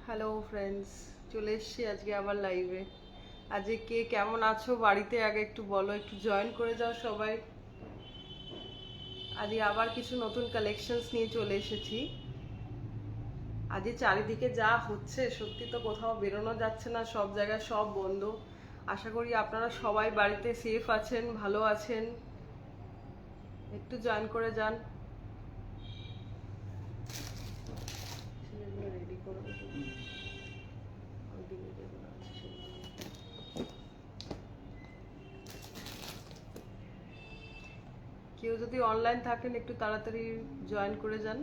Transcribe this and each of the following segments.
Hello friends, চলে এসেছি আজকে আবার লাইভে। আজকে কে কেমন আছো বাড়িতে আগে একটু বলো, একটু জয়েন করে যাও সবাই। আজকে আবার কিছু নতুন কালেকশনস নিয়ে চলে এসেছি। আজকে চারিদিকে যা হচ্ছে সত্যি তো কোথাও বেরোনো যাচ্ছে না, সব জায়গায় সব বন্ধ। আশা করি আপনারা সবাই বাড়িতে সেফ আছেন, ভালো আছেন। একটু জয়েন করে যান। রেডি করো। কেউ যদি অনলাইন থাকেন একটু তাড়াতাড়ি জয়েন করে যান।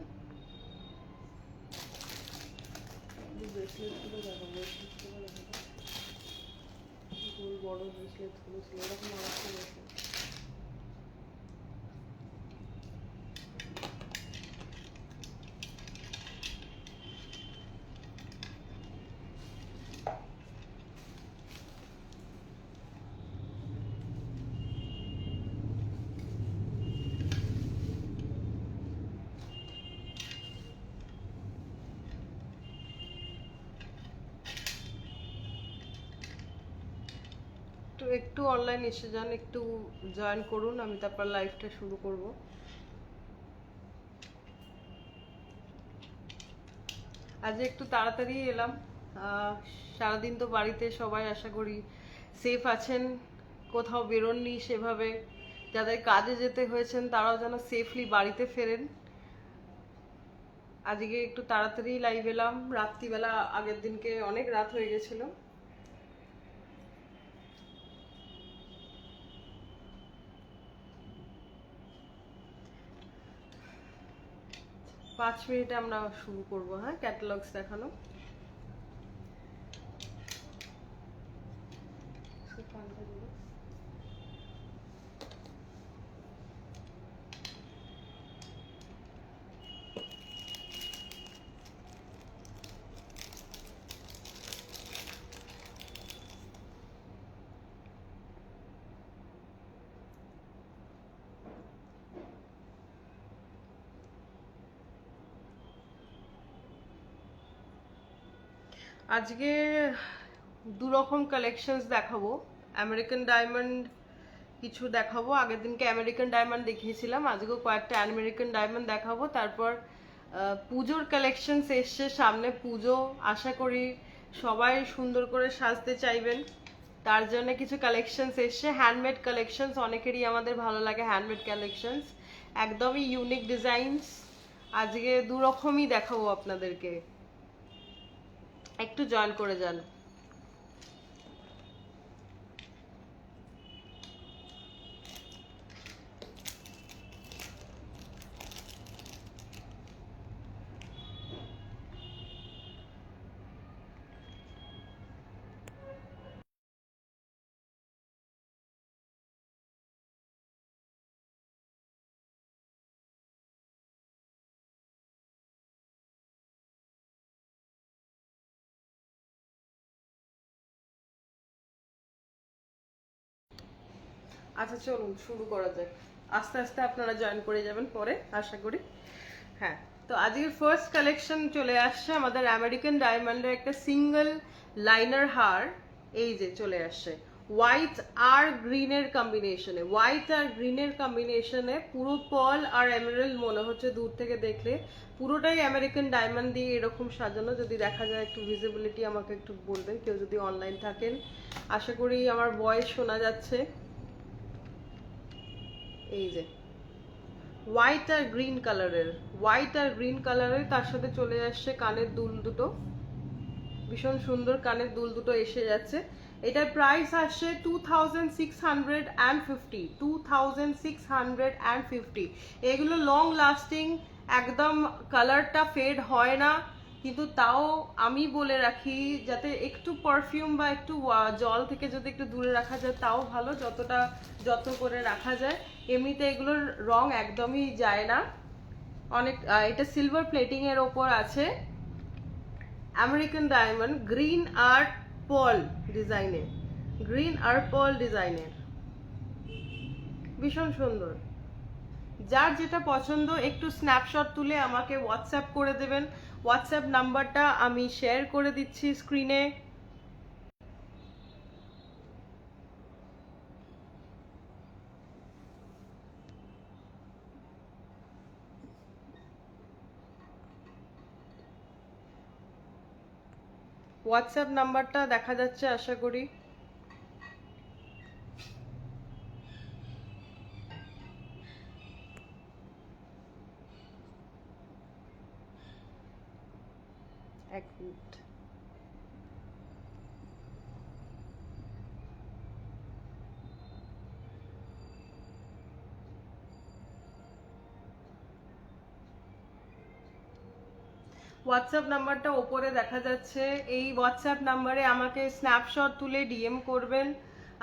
ব্রেসলেটগুলো দেখো, ব্রেসলেটগুলো দেখো, গোল বড় ব্রেসলেটগুলো ছিল এরকম আমার ছিল। তো একটু অনলাইন এসে যান, একটু জয়েন করুন, আমি তারপর লাইভটা শুরু করব। আজ একটু তাড়াতাড়ি এলাম। সারাদিন তো বাড়িতে সবাই আশা করি সেফ আছেন, কোথাও বেরোননি সেভাবে। যাদের কাজে যেতে হয়েছেন তারাও যেন সেফলি বাড়িতে ফেরেন। আজকে একটু তাড়াতাড়ি লাইভ এলাম, রাত্রিবেলা আগের দিনকে অনেক রাত হয়ে গেছিল। 5 মিনিটে আমরা শুরু করব। হ্যাঁ, ক্যাটালগস দেখানো। আজকে দু রকম কালেকশনস দেখাবো। আমেরিকান ডায়মন্ড কিছু দেখাবো, আগের দিনকে আমেরিকান ডায়মন্ড দেখিয়েছিলাম, আজকেও কয়েকটা আমেরিকান ডায়মন্ড দেখাবো। তারপর পুজোর কালেকশনস এসছে সামনে, পুজো আশা করি সবাই সুন্দর করে সাজতে চাইবেন, তার জন্য কিছু কালেকশনস এসছে। হ্যান্ডমেড কালেকশনস অনেকেরই আমাদের ভালো লাগে, হ্যান্ডমেড কালেকশনস একদমই ইউনিক ডিজাইনস। আজকে দু রকমই দেখাবো আপনাদেরকে, একটু জয়েন করে যান। আচ্ছা চলুন শুরু করা যাক, আস্তে আস্তে আপনারা জয়েন করে যাবেন পরে আশা করি। হ্যাঁ, তো আজকের ফার্স্ট কালেকশন চলে আসছে আমাদের আমেরিকান ডায়মন্ডের একটা সিঙ্গেল লাইনার হার। এই যে চলে আসছে হোয়াইট আর গ্রিনের কম্বিনেশনে, হোয়াইট আর গ্রিনের কম্বিনেশনে, পুরো পার্ল আর এমেরাল্ড মনে হচ্ছে দূর থেকে দেখলে। পুরোটাই আমেরিকান ডায়মন্ড দিয়ে এরকম সাজানো, যদি দেখা যায় একটু ভিজিবিলিটি আমাকে একটু বলবেন কেউ যদি অনলাইন থাকেন। আশা করি আমার ভয়েস শোনা যাচ্ছে। এই যে হোয়াইট আর গ্রিন কালারের, হোয়াইট আর গ্রিন কালারের, তার সাথে চলে আসছে কানের দুল দুটো, ভীষণ সুন্দর কানের দুল দুটো এসে যাচ্ছে। এটার প্রাইস আসছে 2650, 2650। এগুলো লং লাস্টিং, একদম কালারটা ফেড হয় না, কিন্তু তাও আমি বলে রাখি যাতে একটু পারফিউম বা একটু জল থেকে যদি একটু দূরে রাখা যায় তাও ভালো, যতটা যত্ন করে রাখা যায়। এমনিতে এগুলোর রং একদমই যায় না। অনেক এটা সিলভার প্লেটিং এর ওপর আছে, আমেরিকান ডায়মন্ড গ্রিন আর পার্ল ডিজাইনের, গ্রিন আর পার্ল ডিজাইনের, ভীষণ সুন্দর। যার যেটা পছন্দ একটু স্ন্যাপশট তুলে আমাকে হোয়াটসঅ্যাপ করে দেবেন। হোয়াটসঅ্যাপ নাম্বারটা আমি শেয়ার করে দিচ্ছি স্ক্রিনে। হোয়াটসঅ্যাপ নাম্বারটা দেখা যাচ্ছে আশা করি। এক মিনিট। হোয়াটসঅ্যাপ নাম্বারটা ওপরে দেখা যাচ্ছে। এই হোয়াটসঅ্যাপ নাম্বারে আমাকে স্ন্যাপশট তুলে ডিএম করবেন।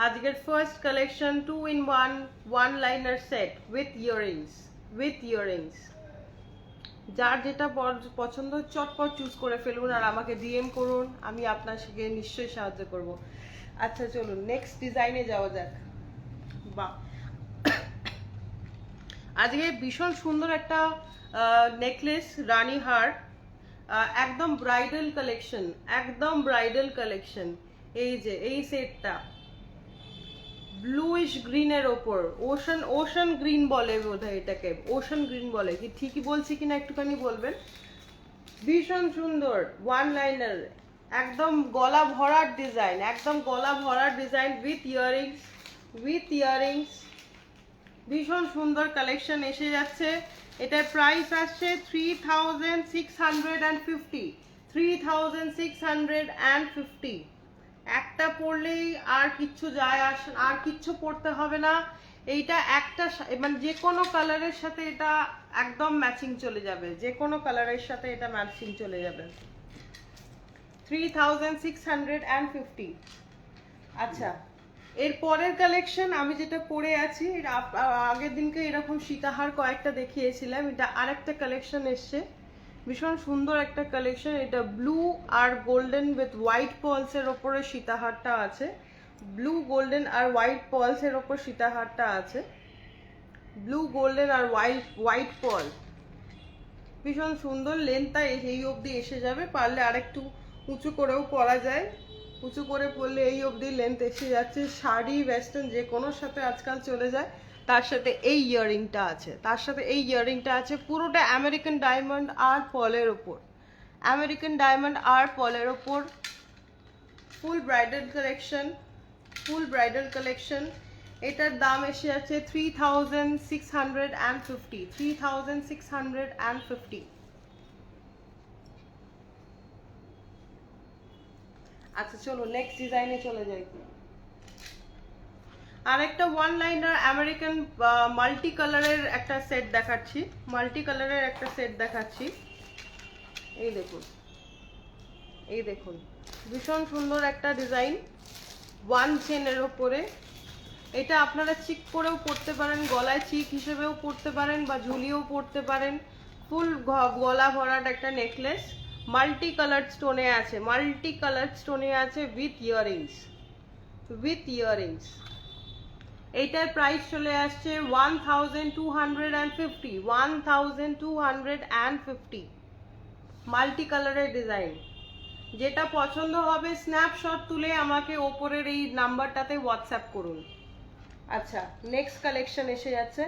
আজকের first collection 2-in-1 one liner set with earrings. যার যেটা পছন্দ চটপট চুজ করে ফেলুন আর আমাকে ডিএম করুন, আমি আপনাকে নিশ্চয়ই সাহায্য করব। আচ্ছা চলুন নেক্সট ডিজাইনে যাওয়া যাক। বাহ, আজকে ভীষণ সুন্দর একটা নেকলেস, রানী হার, একদম ব্রাইডাল কালেকশন, একদম ব্রাইডাল কালেকশন। এই যে এই সেটটা ব্লুইশ গ্রিনের ওপর, ওশান গ্রিন বলে বোধহয় এটাকে, ওশান গ্রিন বলে কি, ঠিকই বলছি কিনা একটুখানি বলবেন। ভীষণ সুন্দর ওয়ান লাইনার, একদম গলা ভরার ডিজাইন, একদম গলা ভরার ডিজাইন উইথ ইয়ারিংস। ভীষণ সুন্দর কালেকশন এসে যাচ্ছে। এটার প্রাইস আসছে 3650। একটা পরলেই আর কিচ্ছু যায় আসে, আর কিচ্ছু পরতে হবে না। এইটা একটা মানে যে কোনো কালারের সাথে এটা একদম ম্যাচিং চলে যাবে, যে কোনো কালারের সাথে এটা ম্যাচিং চলে যাবে। 3650। আচ্ছা, এর পরের কালেকশন আমি যেটা পরে আছি, আগের দিনকে এরকম সীতাহার কয়েকটা দেখিয়েছিলাম, এটা আরেকটা কালেকশন এসছে, ভীষণ সুন্দর একটা কালেকশন। এটা ব্লু আর গোল্ডেন উইথ হোয়াইট পলসের ওপরে সীতাহারটা আছে, ব্লু গোল্ডেন আর হোয়াইট পলসের ওপর সীতাহারটা আছে, ব্লু গোল্ডেন আর হোয়াইট পল। ভীষণ সুন্দর, লেন্থটা এই অবধি এসে যাবে, পারলে আরেকটু উঁচু করেও পরা যায়, উঁচু করে পরলে এই অবধি লেন্থ এসে যাচ্ছে। শাড়ি ওয়েস্টার্ন যে কোনোর সাথে আজকাল চলে যায়। তার সাথে এই ইয়াররিংটা আছে, তার সাথে এই ইয়াররিংটা আছে, পুরোটা আমেরিকান ডায়মন্ড আর পলের ওপর, আমেরিকান ডায়মন্ড আর পলের ওপর। ফুল ব্রাইডাল কালেকশন। এটার দাম এসে আছে 3650। আচ্ছা চলো নেক্সট ডিজাইনে চলে যাই। আরেকটা ওয়ান লাইনার আমেরিকান মাল্টি কালারের একটা সেট দেখাচ্ছি, এই দেখুন ভীষণ সুন্দর একটা ডিজাইন, ওয়ান চেনের ওপরে। এটা আপনারা চিক করেও পরতে পারেন, গলায় চিক হিসেবেও পরতে পারেন বা ঝুলিয়েও পরতে পারেন। ফুল গলা ভরাট একটা নেকলেস, মাল্টি কালার স্টোনে আছে উইথ ইয়াররিংস। এইটার প্রাইস চলে আসছে 1250। মাল্টি কালারের ডিজাইন, যেটা পছন্দ হবে স্ন্যাপশট তুলে আমাকে ওপরের এই নাম্বারটাতে হোয়াটসঅ্যাপ করুন। আচ্ছা নেক্সট কালেকশন এসে যাচ্ছে।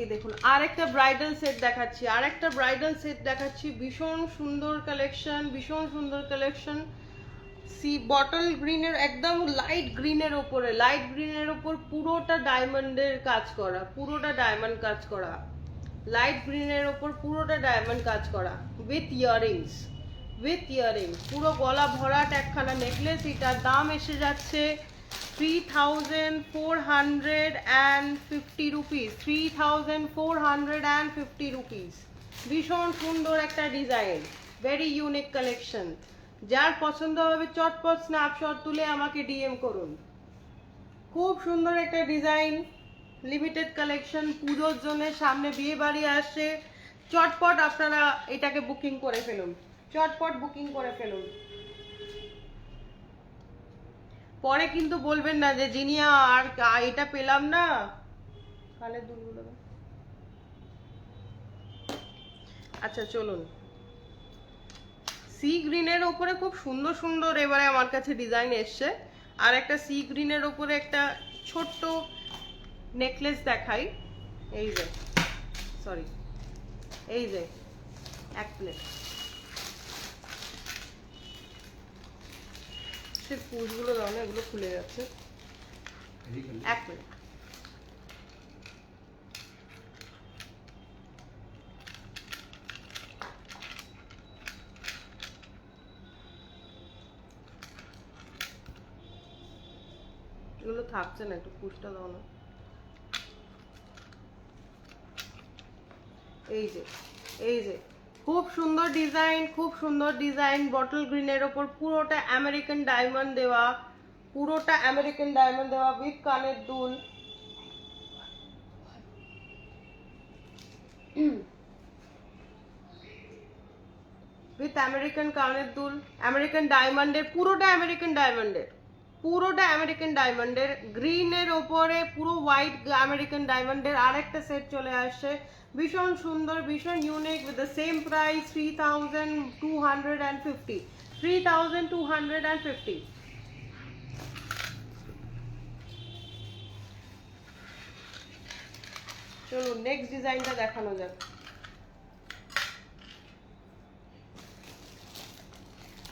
এই দেখুন আরেকটা ব্রাইডাল সেট দেখাচ্ছি, ভীষণ সুন্দর কালেকশন। বটল গ্রিনের, একদম লাইট গ্রিনের ওপর পুরোটা ডায়মন্ড কাজ করা, লাইট গ্রিনের ওপর পুরোটা ডায়মন্ড কাজ করা উইথ ইয়াররিংস, পুরো গলা ভরাট একখানা নেকলেস। এটার দাম এসে যাচ্ছে 3450 রুপিস। ভীষণ সুন্দর একটা ডিজাইন, ভেরি ইউনিক কালেকশন। যার পছন্দ হবে চটপট স্ন্যাপশট তুলে আমাকে ডিএম করুন। খুব সুন্দর একটা ডিজাইন, লিমিটেড কালেকশন, পুজোর জন্য, সামনে বিয়ে বাড়ি আসছে, চটপট আপনারা এটাকে বুকিং করে ফেলুন, পরে কিন্তু বলবেন না যে জিনিয়া আর এটা পেলাম না, কানের দুলগুলো দাও। আচ্ছা চলুন, সি গ্রিনের ওপরে খুব সুন্দর সুন্দর এবারে আমার কাছে ডিজাইন এসছে। আর একটা সি গ্রিনের ওপরে একটা ছোট্ট নেকলেস দেখাই। এই যে, সরি, এই যে এক প্লেট। সে পুষগুলো দাও না, এগুলো খুলে যাচ্ছে। এক প্লেট। এগুলো থাকছে না, একটু পুষটা দাও না। এই যে, এই যে খুব সুন্দর ডিজাইন, খুব সুন্দর ডিজাইন। বটল গ্রিনের ওপর পুরোটা আমেরিকান ডায়মন্ড দেওয়া, পুরোটা আমেরিকান ডায়মন্ড দেওয়া উইথ কানের দুল। উইথ আমেরিকান কানের দুল, আমেরিকান ডায়মন্ডের, পুরোটা আমেরিকান ডায়মন্ডের, পুরোটা আমেরিকান ডায়মন্ডের। গ্রিনের ওপরে পুরো হোয়াইট আমেরিকান ডায়মন্ডের আরেকটা সেট চলে আসছে, ভীষণ সুন্দর, ভীষণ unique, with the same price 3250, 3250। চলো নেক্সট ডিজাইনটা দেখানো যাক।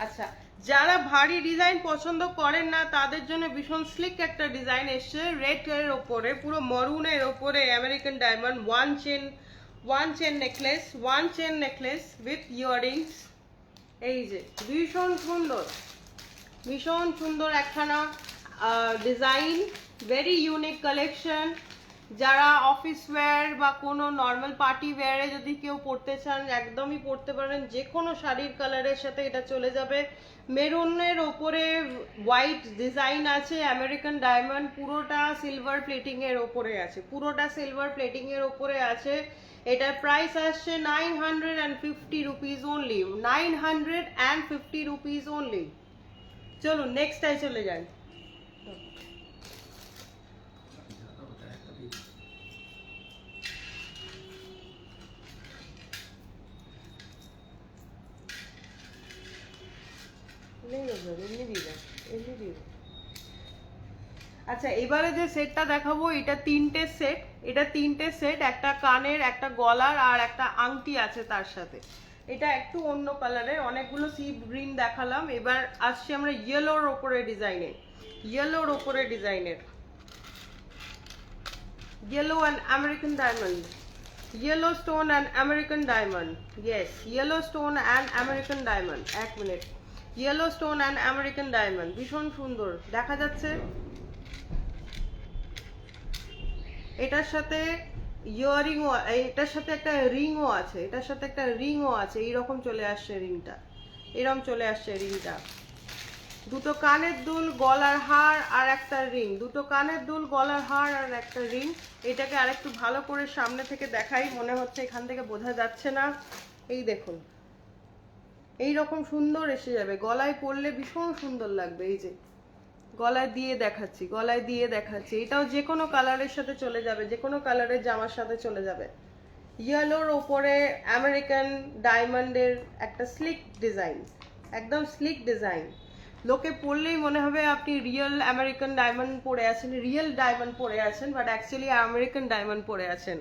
আচ্ছা, যারা ভারী ডিজাইন পছন্দ করেন না তাদের জন্য ভীষণ স্লিক একটা ডিজাইন এসছে, রেড এর ওপরে, পুরো মরুনের ওপরে American diamond, one chain necklace with earrings. এই যে ভীষণ সুন্দর, ভীষণ সুন্দর একখানা ডিজাইন, ভেরি ইউনিক কালেকশন। যারা অফিস ওয়্যার বা কোনো নর্মাল পার্টি ওয়্যারে যদি কেউ পরতে চান একদমই পরতে পারেন, যে কোনো শাড়ির কালারের সাথে এটা চলে যাবে। মেরুনের ওপরে হোয়াইট ডিজাইন আছে, আমেরিকান ডায়মন্ড, পুরোটা সিলভার প্লেটিং এর ওপরে আছে, পুরোটা সিলভার প্লেটিং এর ওপরে আছে। এটার প্রাইস আসছে 950 রুপিস অনলি, 950 রুপিস অনলি। চলুন নেক্সটটাই চলে যান। আচ্ছা, এবারে যে সেটটা দেখাবো এটা তিনটে সেট, এটা তিনটে সেট, একটা কানের, একটা গলার আর একটা আংটি আছে তার সাথে। এটা একটু অন্য কালারের, অনেকগুলো সি গ্রিন দেখালাম, এবার আসছি আমরা ইয়েলোর ওপরে ডিজাইনে, ইয়েলোর ওপরে ডিজাইনের, yellow and American diamond, yellow stone and American diamond, yes yellow stone and American diamond. এক minute, yellow stone and American diamond, ভীষণ সুন্দর দেখা যাচ্ছে। এটার সাথে ইয়াররিংও, এটার সাথে একটা রিংও আছে, এটার সাথে একটা রিংও আছে, এইরকম চলে আসছে রিংটা, এরকম চলে আসছে রিংটা। দুটো কানের দুল, গলার হার আর একটা রিং, দুটো কানের দুল, গলার হার আর একটা রিং। এটাকে আরেকটু ভালো করে সামনে থেকে দেখাই, মনে হচ্ছে এখান থেকে বোঝা যাচ্ছে না। এই দেখুন, এই রকম সুন্দর এসে যাবে, গলায় পরলে ভীষণ সুন্দর লাগবে। এই যে গলায় দিয়ে দেখাচ্ছি, গলায় দিয়ে দেখাচ্ছি, এটাও যে কোনো কালারের সাথে চলে যাবে, যে কোনো কালারের জামার সাথে চলে যাবে। ইয়েলোর ওপরে আমেরিকান ডায়মন্ডের একটা স্লিক ডিজাইন, একদম স্লিক ডিজাইন, লোকে পরলেই মনে হবে আপনি রিয়েল আমেরিকান ডায়মন্ড পরে আছেন, রিয়েল ডায়মন্ড পরে আছেন, বাট অ্যাকচুয়ালি আমেরিকান ডায়মন্ড পরে আছেন।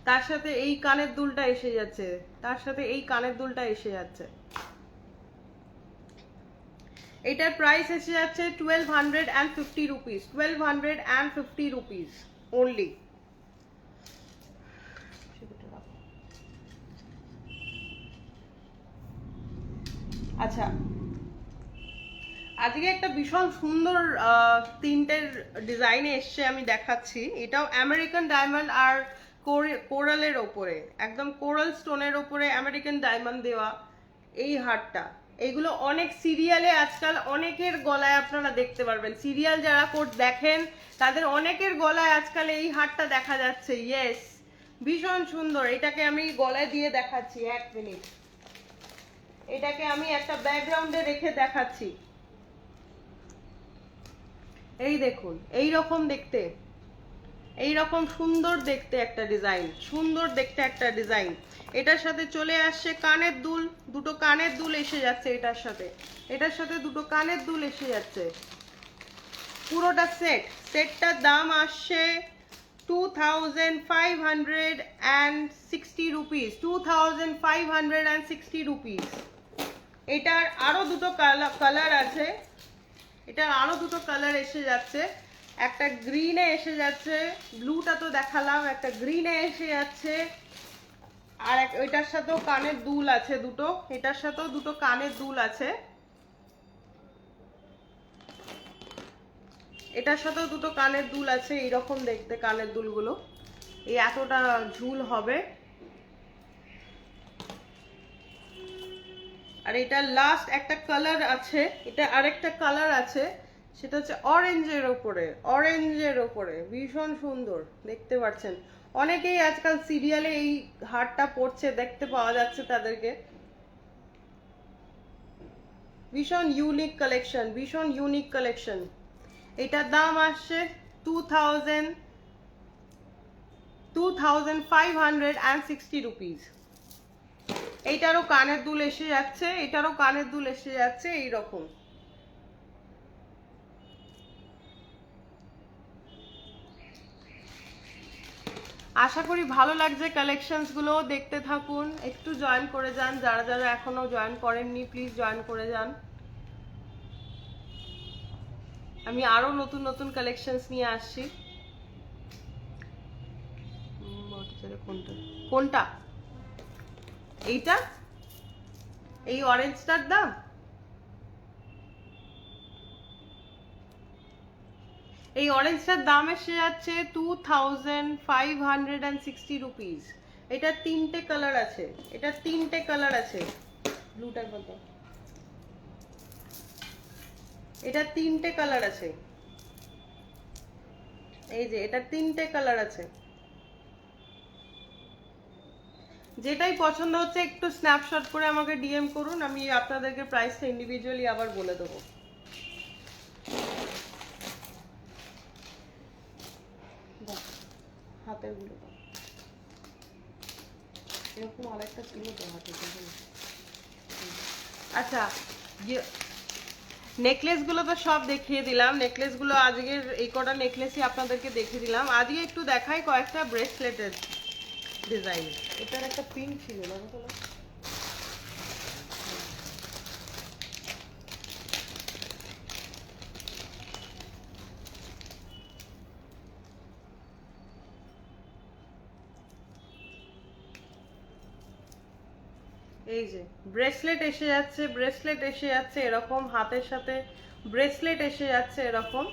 তার সাথে এই কানের দুলটা এসে যাচ্ছে, তার সাথে এই কানের দুলটা এসে যাচ্ছে। এটার প্রাইস এসে যাচ্ছে 1250 রুপিস, 1250 রুপিস অনলি। আচ্ছা, আজকে একটা ভীষণ সুন্দর তিনটের ডিজাইনে এসছে, আমি দেখাচ্ছি। এটাও আমেরিকান ডায়মন্ড আর কোরালের ওপরে, একদম কোরাল স্টোনের ওপরে আমেরিকান ডায়মন্ড দেওয়া এই হারটা। এইগুলো অনেক সিরিয়ালে আজকাল অনেকের গলায় আপনারা দেখতে পারবেন, সিরিয়াল যারা দেখেন তাদের অনেকের গলায় আজকাল এই হারটা দেখা যাচ্ছে। ইয়েস, ভীষণ সুন্দর। এটাকে আমি গলায় দিয়ে দেখাচ্ছি, এক মিনিট, এটাকে আমি একটা ব্যাকগ্রাউন্ডে রেখে দেখাচ্ছি। এই দেখুন, এই রকম দেখতে, এই রকম সুন্দর দেখতে একটা ডিজাইন, সুন্দর দেখতে একটা ডিজাইন। এটার সাথে চলে আসছে কানের দুল, দুটো কানের দুল এসে যাচ্ছে এটার সাথে, এটার সাথে দুটো কানের দুল এসে যাচ্ছে। পুরোটা সেটটার দাম আসছে 2560 রুপিস, 2560 রুপিস। এটার আরো দুটো কালার আছে, এটার আরো দুটো কালার এসে যাচ্ছে, একটা গ্রিনে এসে যাচ্ছে, ব্লুটা তো দেখালাম, একটা গ্রিনে এসে যাচ্ছে, আর ওইটার সাথেও কানের দুল আছে দুটো, এটার সাথেও দুটো কানের দুল আছে, এটার সাথেও দুটো কানের দুল আছে। এইরকম দেখতে কানের দুলগুলো, এই এতটা ঝুল হবে। আর এটা লাস্ট একটা কালার আছে, এটা আরেকটা কালার আছে, সেটা হচ্ছে অরেঞ্জের ওপরে, অরেঞ্জের ওপরে ভীষণ সুন্দর দেখতে পাচ্ছেন। অনেকেই আজকাল সিরিয়ালে এই হারটা পরছে, দেখতে পাওয়া যাচ্ছে তাদেরকে। ভীষণ ইউনিক কালেকশন, ভীষণ ইউনিক কালেকশন। এটার দাম আসছে 2560 রুপিস। এইটারও কানের দুল এসে যাচ্ছে, এটারও কানের দুল এসে যাচ্ছে এইরকম। আশা করি ভালো লাগছে কালেকশনস গুলো, দেখতে থাকুন, একটু জয়েন করে যান, যারা যারা এখনো জয়েন করেননি প্লিজ জয়েন করে যান। আমি আরো নতুন নতুন কালেকশনস নিয়ে আসছি। কোনটা কোনটা এইটা, এই অরেঞ্জটার দাম, এই অরেঞ্জটার দাম এসে যাচ্ছে 2560 রুপিস। এটা তিনটে কালার আছে, এটা তিনটে কালার আছে, ব্লুটার মতো, এটা তিনটে কালার আছে, এই যে এটা তিনটে কালার আছে। যেটাই পছন্দ হচ্ছে একটু স্ন্যাপশট করে আমাকে ডিএম করুন, আমি আপনাদেরকে প্রাইসটা ইন্ডিভিজুয়ালি আবার বলে দেবো। হাতের গুলো এরকম আরেকটা ছিল তো হাতে। আচ্ছা, নেকলেস গুলো তো সব দেখিয়ে দিলাম, নেকলেস গুলো আজকের এই কটা নেকলেসই আপনাদেরকে দেখিয়ে দিলাম। আজকে একটু দেখাই কয়েকটা ব্রেসলেটের ডিজাইন। এটার একটা পিন ছিল না, এই যে ব্রেসলেট এসে যাচ্ছে, ব্রেসলেট এসে যাচ্ছে এরকম, হাতের সাথে ব্রেসলেট এসে যাচ্ছে এরকম।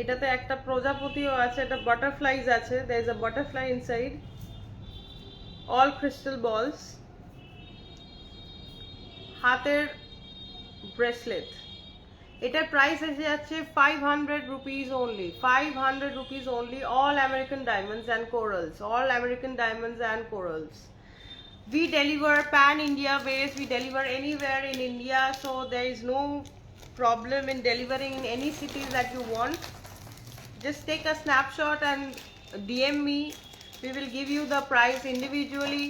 এটাতে একটা প্রজাপতিও আছে, এটা বাটারফ্লাইজ আছে, there is a butterfly inside, all crystal balls, হাতের ব্রেসলেট। এটার প্রাইস এসে যাচ্ছে 500 rupees only, 500 rupees only, all American diamonds and corals, all American diamonds and corals. We deliver pan India base, we deliver anywhere in India, so there is no problem in delivering in any cities that you want. Just take a snapshot and DM me, we will give you the price individually.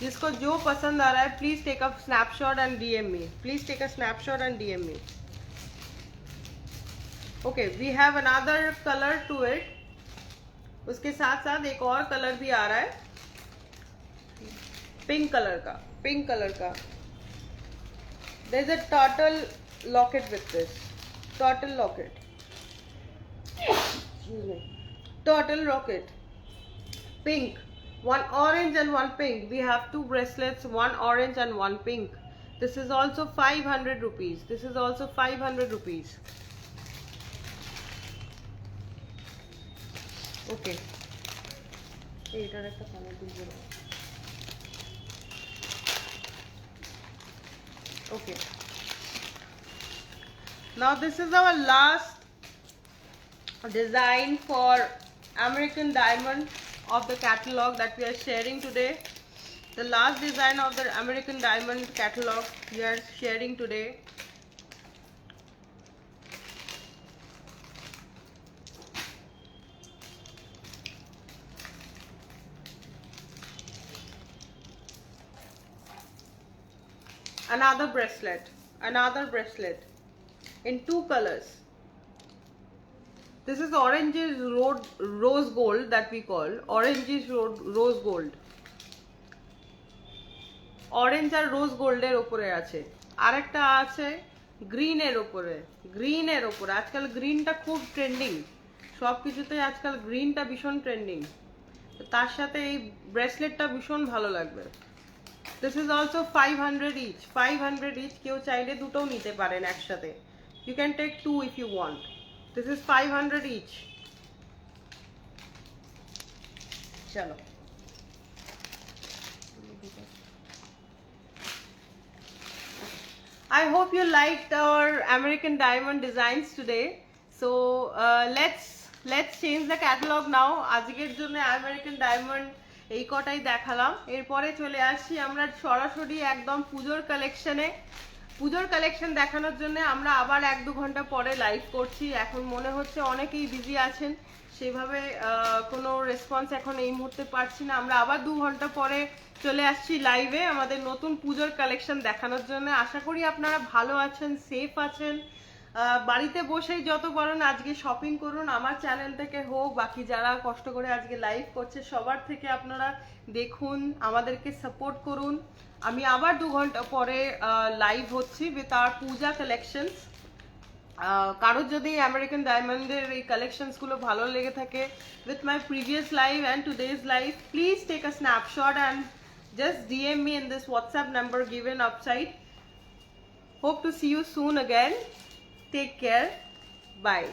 जिसको जो पसंद आ रहा है please take a snapshot and DM me, please take a snapshot and DM me. Okay, we have another colour to it, उसके साथ साथ एक और कलर भी आ रहा है, पिंक कलर का, पिंक कलर का। There is a turtle locket with this, turtle locket, turtle locket, pink, one orange and one pink. We have two bracelets, one orange and one pink. This is also 500 rupees. This is also 500 rupees. Okay. Okay. Now this is our last design for American diamond of the catalog that we are sharing today. The last design of the American Diamond catalog we are sharing today. Another bracelet in 2 colors. This is oranges rose gold that we call oranges rose gold. Orange আর rose গোল্ডের ওপরে আছে, আরেকটা আছে গ্রিনের ওপরে। আজকাল গ্রিনটা খুব ট্রেন্ডিং, সব কিছুতে আজকাল গ্রিনটা ভীষণ ট্রেন্ডিং। তার সাথে এই ব্রেসলেটটা ভীষণ ভালো লাগবে। This is also 500 each, 500 each. কেউ চাইলে দুটোও নিতে পারেন একসাথে। You can take 2 if you want. This is 500 each. চলো, I hope you liked our American Diamond designs today. So let's change the catalog now. আজকের জন্য American Diamond এই কটাই দেখালাম। এরপরে চলে আসছি আমরা সরাসরি একদম পুজোর কালেকশনে। পুজোর কালেকশন দেখানোর জন্য আমরা আবার 1-2 ঘন্টা পরে লাইভ করছি। এখন মনে হচ্ছে অনেকেই বিজি আছেন, সেভাবে কোনো রেসপন্স এখন এই মুহূর্তে পাচ্ছি না। আমরা আবার 2 ঘন্টা পরে চলে আসছি লাইভে আমাদের নতুন পুজোর কালেকশন দেখানোর জন্য। আশা করি আপনারা ভালো আছেন, সেফ আছেন। বাড়িতে বসেই যত পারেন আজকে শপিং করুন, আমার চ্যানেল থেকে হোক, বাকি যারা কষ্ট করে আজকে লাইভ করছে সবার থেকে আপনারা দেখুন, আমাদেরকে সাপোর্ট করুন। আমি আবার 2 ঘন্টা পরে লাইভ হচ্ছি উইথ আওয়ার পূজা কালেকশনস। কারোর যদি আমেরিকান ডায়মন্ডের এই কালেকশনসগুলো ভালো লেগে থাকে with my previous live and today's live, please take a snapshot and just DM me in this WhatsApp number given upside. Hope to see you soon again. Take care. Bye.